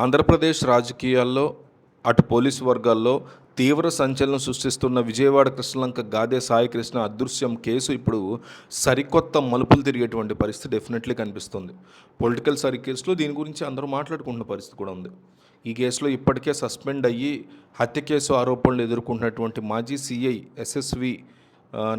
ఆంధ్రప్రదేశ్ రాజకీయాల్లో అటు పోలీసు వర్గాల్లో తీవ్ర సంచలనం సృష్టిస్తున్న విజయవాడ కృష్ణలంక గాదే సాయికృష్ణ అదృశ్యం కేసు ఇప్పుడు సరికొత్త మలుపులు తిరిగేటువంటి పరిస్థితి డెఫినెట్లీ కనిపిస్తుంది. పొలిటికల్ కేసులో దీని గురించి అందరూ మాట్లాడుకుంటున్న పరిస్థితి కూడా ఉంది. ఈ కేసులో ఇప్పటికే సస్పెండ్ అయ్యి హత్య కేసు ఆరోపణలు ఎదుర్కొంటున్నటువంటి మాజీ సిఐ ఎస్ఎస్వి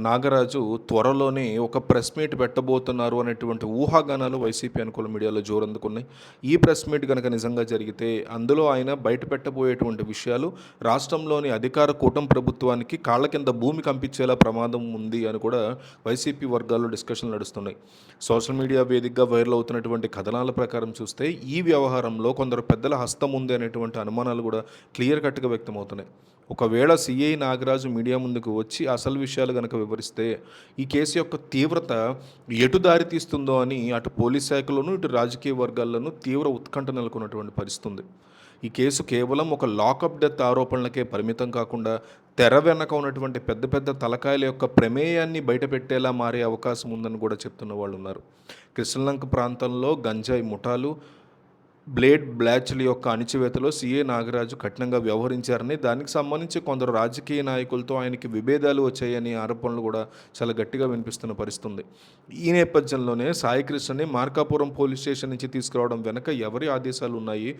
నాగరాజు త్వరలోనే ఒక ప్రెస్ మీట్ పెట్టబోతున్నారు అనేటువంటి ఊహాగానాలు వైసీపీ అనుకూల మీడియాలో జోరందుకున్నాయి. ఈ ప్రెస్ మీట్ కనుక నిజంగా జరిగితే అందులో ఆయన బయట పెట్టబోయేటువంటి విషయాలు రాష్ట్రంలోని అధికార కూటమి ప్రభుత్వానికి కాళ్ళ కింద భూమి కంపించేలా ప్రమాదం ఉంది అని కూడా వైసీపీ వర్గాల్లో డిస్కషన్లు నడుస్తున్నాయి. సోషల్ మీడియా వేదికగా వైరల్ అవుతున్నటువంటి కథనాల ప్రకారం చూస్తే ఈ వ్యవహారంలో కొందరు పెద్దల హస్తం ఉంది అనేటువంటి అనుమానాలు కూడా క్లియర్ కట్గా వ్యక్తమవుతున్నాయి. ఒకవేళ సిఐ నాగరాజు మీడియా ముందుకు వచ్చి అసలు విషయాలు కనుక వివరిస్తే ఈ కేసు యొక్క తీవ్రత ఎటు దారి తీస్తుందో అని అటు పోలీస్ శాఖలోనూ ఇటు రాజకీయ వర్గాల్లోనూ తీవ్ర ఉత్కంఠ నెలకొన్నటువంటి పరిస్థితి ఉంది. ఈ కేసు కేవలం ఒక లాకప్ డెత్ ఆరోపణలకే పరిమితం కాకుండా తెర వెనక ఉన్నటువంటి పెద్ద పెద్ద తలకాయల యొక్క ప్రమేయాన్ని బయటపెట్టేలా మారే అవకాశం ఉందని కూడా చెప్తున్న వాళ్ళు ఉన్నారు. కృష్ణలంక ప్రాంతంలో గంజాయి ముఠాలు, బ్లేడ్ బ్లాచ్ల యొక్క అణిచివేతలో సిఏ నాగరాజు కఠినంగా వ్యవహరించారని, దానికి సంబంధించి కొందరు రాజకీయ నాయకులతో ఆయనకి విభేదాలు వచ్చాయని ఆరోపణలు కూడా చాలా గట్టిగా వినిపిస్తున్న పరిస్థితుంది. ఈ నేపథ్యంలోనే సాయికృష్ణని మార్కాపురం పోలీస్ స్టేషన్ నుంచి తీసుకురావడం వెనక ఎవరి ఆదేశాలు ఉన్నాయి,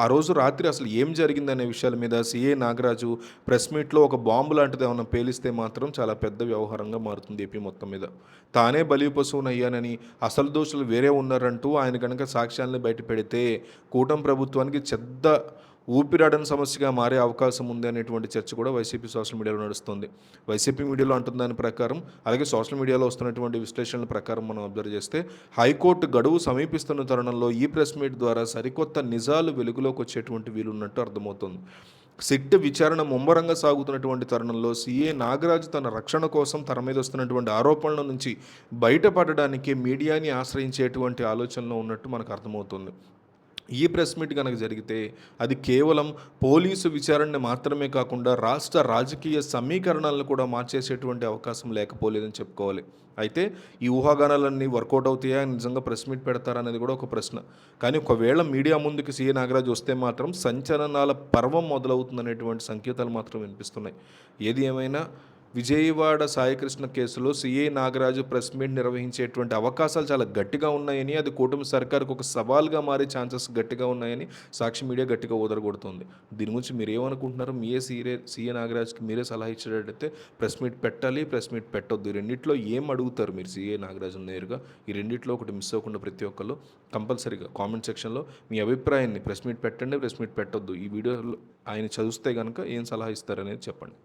ఆ రోజు రాత్రి అసలు ఏం జరిగిందనే విషయాల మీద సిఏ నాగరాజు ప్రెస్ మీట్లో ఒక బాంబు లాంటిది ఏమైనా పేలిస్తే మాత్రం చాలా పెద్ద వ్యవహారంగా మారుతుంది ఏపీ మొత్తం మీద. తానే బలి పశువునయ్యానని, అసలు దోషులు వేరే ఉన్నారంటూ ఆయన కనుక సాక్ష్యాలను బయట పెడితే కూటమి ప్రభుత్వానికి చెడ్డ ఊపిరాడని సమస్యగా మారే అవకాశం ఉంది అనేటువంటి చర్చ కూడా వైసీపీ సోషల్ మీడియాలో నడుస్తుంది. వైసీపీ మీడియాలో అంటున్న దాని ప్రకారం, అలాగే సోషల్ మీడియాలో వస్తున్నటువంటి విశ్లేషణల ప్రకారం మనం అబ్జర్వ్ చేస్తే హైకోర్టు గడువు సమీపిస్తున్న తరుణంలో ఈ ప్రెస్ మీట్ ద్వారా సరికొత్త నిజాలు వెలుగులోకి వచ్చేటువంటి వీలున్నట్టు అర్థమవుతుంది. సిట్ విచారణ ముమ్మరంగా సాగుతున్నటువంటి తరుణంలో సిఏ నాగరాజు తన రక్షణ కోసం తన మీద వస్తున్నటువంటి ఆరోపణల నుంచి బయటపడడానికి మీడియాని ఆశ్రయించేటువంటి ఆలోచనలో ఉన్నట్టు మనకు అర్థమవుతుంది. ఈ ప్రెస్ మీట్ కనుక జరిగితే అది కేవలం పోలీసు విచారణని మాత్రమే కాకుండా రాష్ట్ర రాజకీయ సమీకరణాలను కూడా మార్చేసేటువంటి అవకాశం లేకపోలేదని చెప్పుకోవాలి. అయితే ఈ ఊహాగానాలన్నీ వర్కౌట్ అవుతాయా, నిజంగా ప్రెస్ మీట్ పెడతారా అనేది కూడా ఒక ప్రశ్న. కానీ ఒకవేళ మీడియా ముందుకు సీఏ నాగరాజు వస్తే మాత్రం సంచలనాల పర్వం మొదలవుతుందనేటువంటి సంకేతాలు మాత్రం వినిపిస్తున్నాయి. ఏది ఏమైనా విజయవాడ సాయికృష్ణ కేసులో సిఐ నాగరాజు ప్రెస్ మీట్ నిర్వహించేటువంటి అవకాశాలు చాలా గట్టిగా ఉన్నాయని, అది కూటమి సర్కారుకు ఒక సవాల్గా మారే ఛాన్సెస్ గట్టిగా ఉన్నాయని సాక్షి మీడియా గట్టిగా ఊదరగొడుతుంది. దీని గురించి మీరు ఏమనుకుంటున్నారు? సిఏ నాగరాజుకి మీరే సలహా ఇచ్చేటట్టయితే ప్రెస్ మీట్ పెట్టాలి, ప్రెస్ మీట్ పెట్టొద్దు, ఈ రెండిట్లో ఏం అడుగుతారు మీరు సిఐ నాగరాజు నేరుగా? ఈ రెండిట్లో ఒకటి మిస్ అవ్వకుండా ప్రతి ఒక్కళ్ళు కంపల్సరీగా కామెంట్ సెక్షన్లో మీ అభిప్రాయాన్ని, ప్రెస్ మీట్ పెట్టండి, ప్రెస్ మీట్ పెట్టొద్దు, ఈ వీడియోలో ఆయన చదివిస్తే కనుక ఏం సలహా ఇస్తారనేది చెప్పండి.